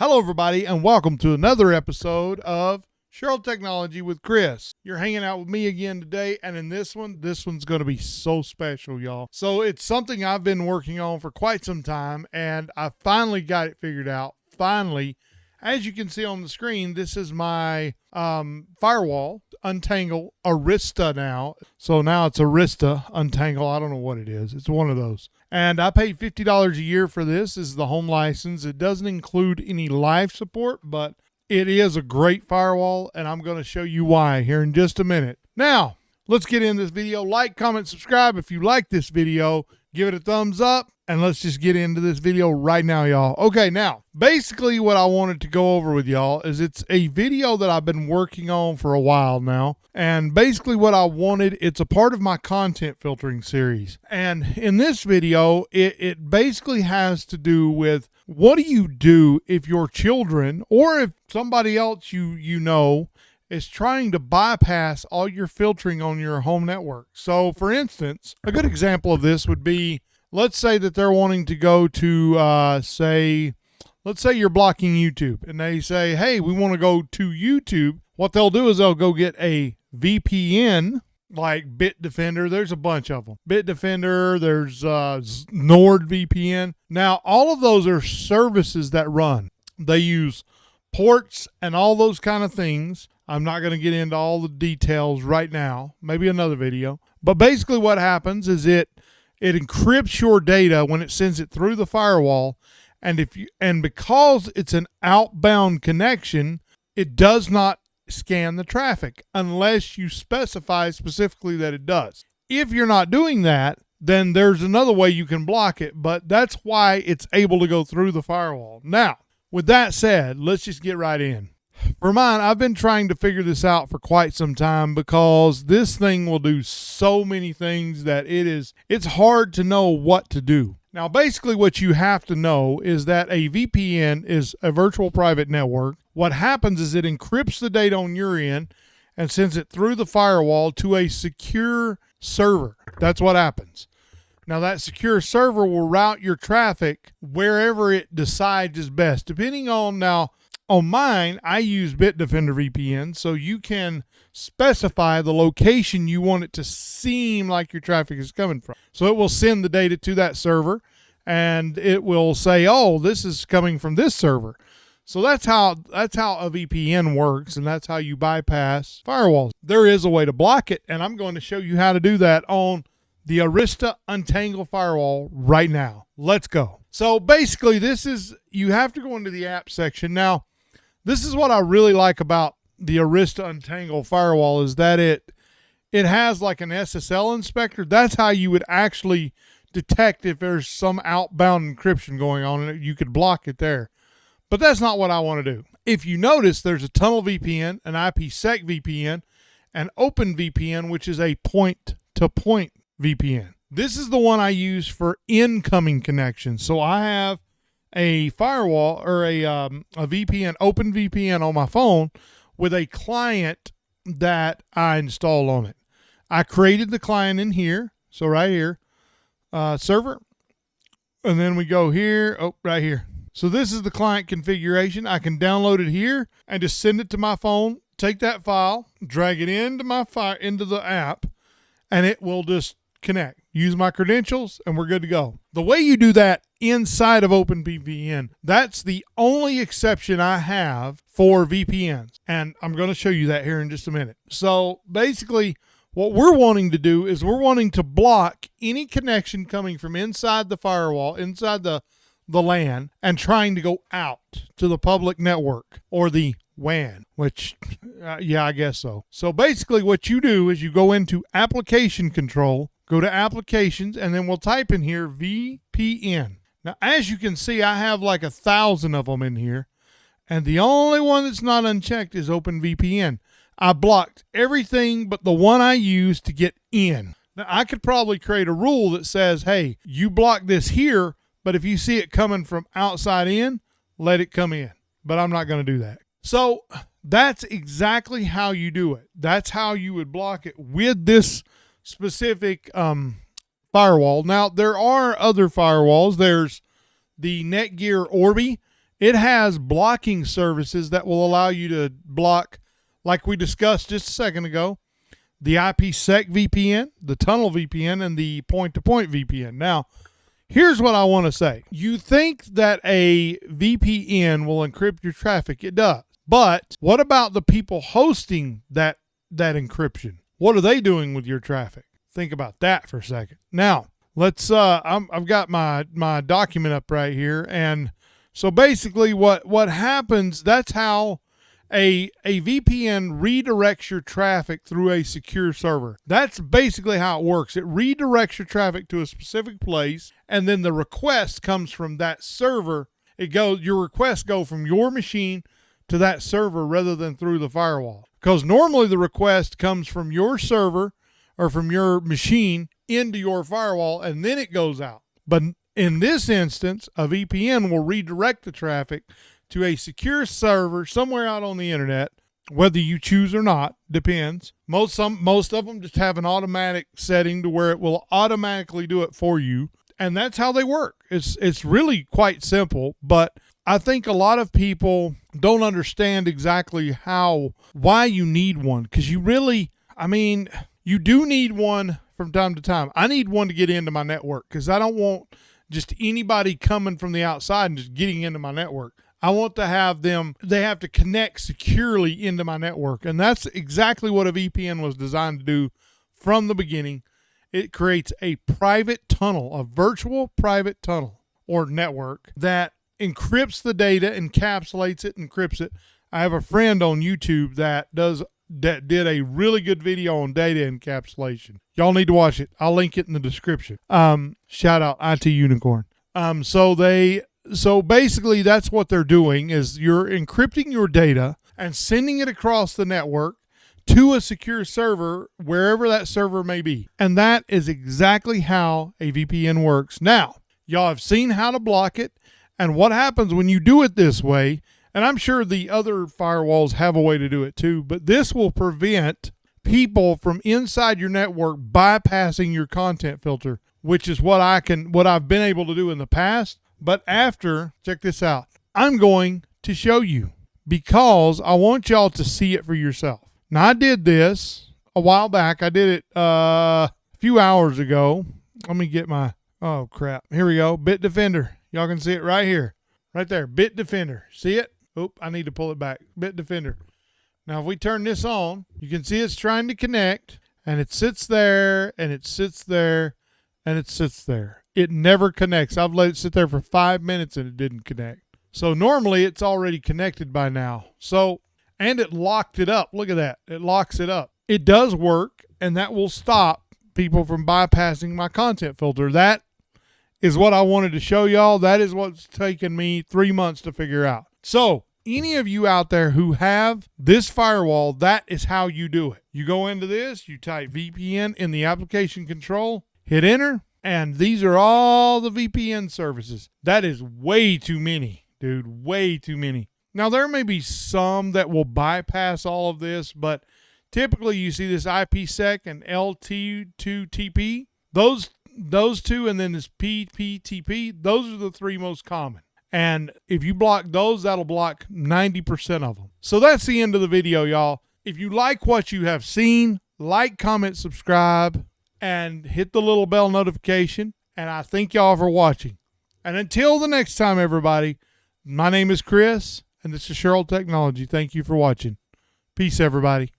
Hello, everybody, and welcome to another episode of Cheryl Technology with Chris. You're hanging out with me again today, and in this one's going to be so special, y'all. So it's something I've been working on for quite some time, and I finally got it figured out. Finally, as you can see on the screen, this is my firewall, Untangle Arista now. So now it's Arista Untangle. I don't know what it is. It's one of those. And I pay $50 a year for this. This is the home license. It doesn't include any live support, but it is a great firewall, and I'm going to show you why here in just a minute. Now, let's get in this video. Like, comment, subscribe. If you like this video, give it a thumbs up, and let's just get into this video right now, y'all. Okay, now, basically what I wanted to go over with y'all is it's a video that I've been working on for a while now, and basically what I wanted, it's a part of my content filtering series. And in this video, it basically has to do with what do you do if your children or if somebody else you know is trying to bypass all your filtering on your home network. So for instance, a good example of this would be, let's say that they're wanting to go to, let's say you're blocking YouTube and they say, hey, we want to go to YouTube. What they'll do is they'll go get a VPN like Bitdefender. There's a bunch of them. Bitdefender, there's NordVPN. Now, all of those are services that run. They use ports and all those kind of things. I'm not going to get into all the details right now, maybe another video. But basically what happens is it encrypts your data when it sends it through the firewall, and because it's an outbound connection, it does not scan the traffic unless you specify specifically that it does. If you're not doing that, then there's another way you can block it, but that's why it's able to go through the firewall. Now, with that said, let's just get right in. For mine, I've been trying to figure this out for quite some time because this thing will do so many things that it's hard to know what to do. Now, basically what you have to know is that a VPN is a virtual private network. What happens is it encrypts the data on your end and sends it through the firewall to a secure server. That's what happens. Now, that secure server will route your traffic wherever it decides is best. Depending on, now, on mine, I use Bitdefender VPN, so you can specify the location you want it to seem like your traffic is coming from. So it will send the data to that server, and it will say, oh, this is coming from this server. So that's how a VPN works, and that's how you bypass firewalls. There is a way to block it, and I'm going to show you how to do that on the Arista Untangle firewall right now. Let's go. So basically, you have to go into the app section. Now, this is what I really like about the Arista Untangle firewall is that it has like an SSL inspector. That's how you would actually detect if there's some outbound encryption going on, and you could block it there. But that's not what I want to do. If you notice, there's a tunnel VPN, an IPsec VPN, and OpenVPN, which is a point-to-point VPN. This is the one I use for incoming connections. So I have a firewall or a VPN, OpenVPN on my phone with a client that I installed on it. I created the client in here. So right here, server. And then we go here. Oh, right here. So this is the client configuration. I can download it here and just send it to my phone, take that file, drag it into into the app, and it will just connect. Use my credentials, and we're good to go. The way you do that inside of OpenVPN, that's the only exception I have for VPNs. And I'm going to show you that here in just a minute. So basically, what we're wanting to do is we're wanting to block any connection coming from inside the firewall, inside the LAN, and trying to go out to the public network or the WAN, which, yeah, I guess so. So basically what you do is you go into application control, go to applications, and then we'll type in here VPN. Now, as you can see, I have like 1,000 of them in here, and the only one that's not unchecked is OpenVPN. I blocked everything but the one I use to get in. Now, I could probably create a rule that says, hey, you block this here, but if you see it coming from outside in, let it come in. But I'm not going to do that. So that's exactly how you do it. That's how you would block it with this specific firewall. Now, there are other firewalls. There's the Netgear Orbi it has blocking services that will allow you to block, like we discussed just a second ago, the IPsec VPN, the tunnel VPN, and the point-to-point VPN. Now, here's what I want to say. You think that a VPN will encrypt your traffic. It does. But what about the people hosting that encryption? What are they doing with your traffic? Think about that for a second. Now, let's I've got my document up right here, and so basically what happens, that's how a VPN redirects your traffic through a secure server. That's basically how it works. It redirects your traffic to a specific place, and then the request comes from that server. Your requests go from your machine to that server rather than through the firewall. Because normally the request comes from your server or from your machine into your firewall, and then it goes out. But in this instance, a VPN will redirect the traffic to a secure server somewhere out on the internet, whether you choose or not, depends. Most of them just have an automatic setting to where it will automatically do it for you, and that's how they work. It's really quite simple, but I think a lot of people don't understand exactly why you need one, because you do need one from time to time. I need one to get into my network because I don't want just anybody coming from the outside and just getting into my network. I want to have they have to connect securely into my network. And that's exactly what a VPN was designed to do from the beginning. It creates a private tunnel, a virtual private tunnel or network that encrypts the data, encapsulates it, encrypts it. I have a friend on YouTube that did a really good video on data encapsulation. Y'all need to watch it. I'll link it in the description. Shout out IT Unicorn. So basically that's what they're doing is you're encrypting your data and sending it across the network to a secure server, wherever that server may be. And that is exactly how a VPN works. Now, y'all have seen how to block it and what happens when you do it this way. And I'm sure the other firewalls have a way to do it too, but this will prevent people from inside your network bypassing your content filter, which is what I've been able to do in the past. But check this out. I'm going to show you because I want y'all to see it for yourself. Now, I did this a while back. I did it a few hours ago. Let me get oh crap. Here we go. Bitdefender. Y'all can see it right here. Right there. Bitdefender. See it? Oop, I need to pull it back. Bitdefender. Now, if we turn this on, you can see it's trying to connect, and it sits there, and it sits there, and it sits there. It never connects. I've let it sit there for 5 minutes, and it didn't connect. So normally, it's already connected by now. And it locked it up. Look at that. It locks it up. It does work, and that will stop people from bypassing my content filter. That is what I wanted to show y'all. That is what's taken me 3 months to figure out. So any of you out there who have this firewall, that is how you do it. You go into this, you type VPN in the application control, hit enter, and these are all the VPN services. That is way too many, dude, way too many. Now, there may be some that will bypass all of this, but typically you see this IPsec and LT2TP. Those two, and then this PPTP, those are the three most common. And if you block those, that'll block 90% of them. So that's the end of the video, y'all. If you like what you have seen, like, comment, subscribe, and hit the little bell notification. And I thank y'all for watching. And until the next time, everybody, my name is Chris, and this is Cheryl Technology. Thank you for watching. Peace, everybody.